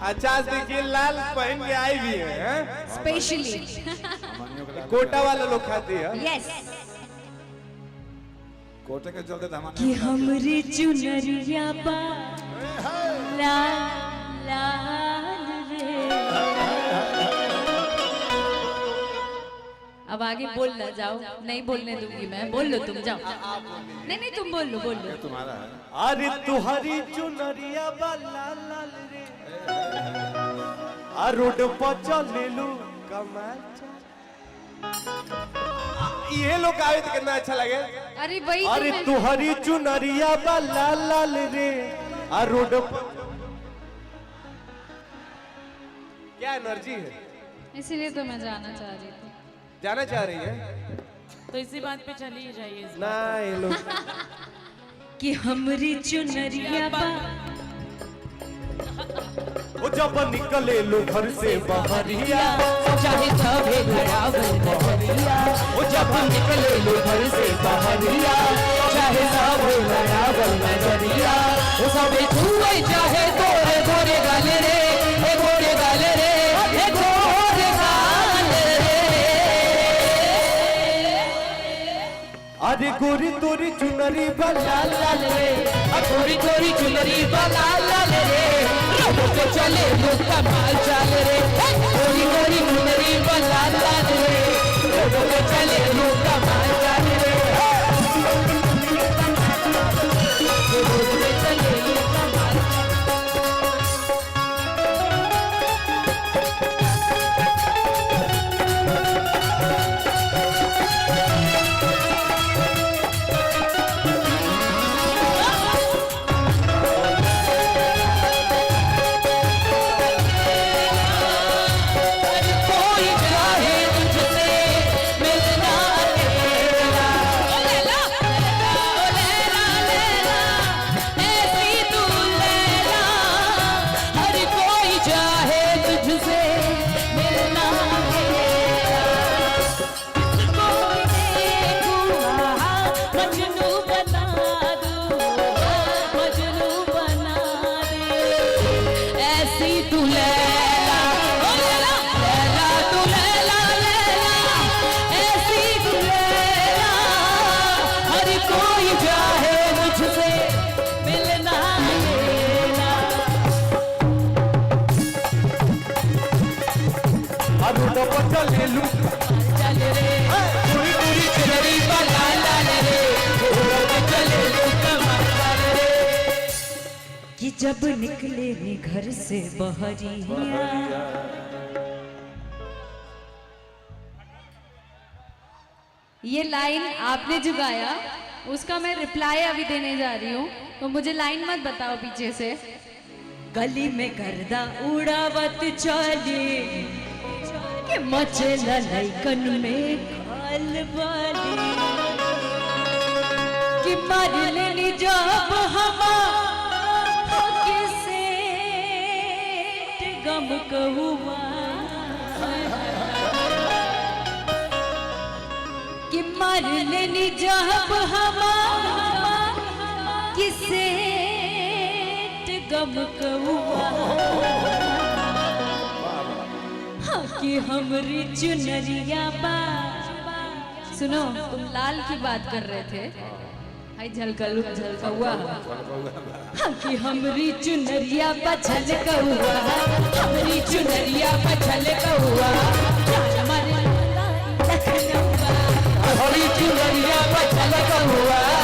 अच्छा देखिए लाल पहन के आई भी है स्पेशली कोटा वाला लोग खाते हैं। यस कोटे के चलते कि हमरी चुनरिया बा लाल लाल रे। अब आगे बोल ना जाओ, नहीं बोलने दूंगी मैं, बोल लो तुम, जाओ। नहीं नहीं तुम बोल लो तुम्हारा है। अरे तुहरी चुनरिया बा लाल लाल रे, आ रोड पर चले लो कमाल। ये लोग आए तो कितना अच्छा लगे। अरे वही अरे तुहरी चुनरिया बा लाल लाल रे, आ रोड पर। क्या एनर्जी है, इसीलिए तो मैं जाना चाह रही थी। जाना चाह रही है तो इसी बात पे चली जाइए। ना ये लोग कि हमरी चुनरिया बा, वो जब निकले लो घर से बहरिया, चाहे सभे घड़ावल नजरिया, वो जब निकले लो घर से बहरिया, चाहे सभे घड़ावल नजरिया, वो सभे छुए चाहे गोरे गोरे गाल रे, ए गोरे गाल रे, ए गोरे गाल रे। अरे गोरी तोरी चुनरी बा लाल लाल रे, गोरी गोरी चुनरी वाला लाल रे, रोड पे चले लोग कमाल चाल रे, गोरी गोरी चुनरी वाला लाल रे, रोड पे चले लोग कमाल चाल रे, रोड पे चले लोग कमाल। कि जब निकले रे घर से बहरिया, ये लाइन आपने जो गाया उसका मैं रिप्लाई अभी देने जा रही हूँ, तो मुझे लाइन मत बताओ पीछे से। गली में गर्दा उड़ावत चली कि मचला लइकन में खलबली, कि मार लेनी जब हमा किसे गम कहुआ, कि मार लेनी जब हमा किसे गम कहुआ, कि हमरी चुनरिया बा। सुनो, तुम लाल की बात कर रहे थे, हाय झलकलू झलकौआ, कि हमरी चुनरिया बा झलकौआ, हमरी चुनरिया बा झलकौआ, हमारे लखनऊआ, हरी चुनरिया बा झलकौआ।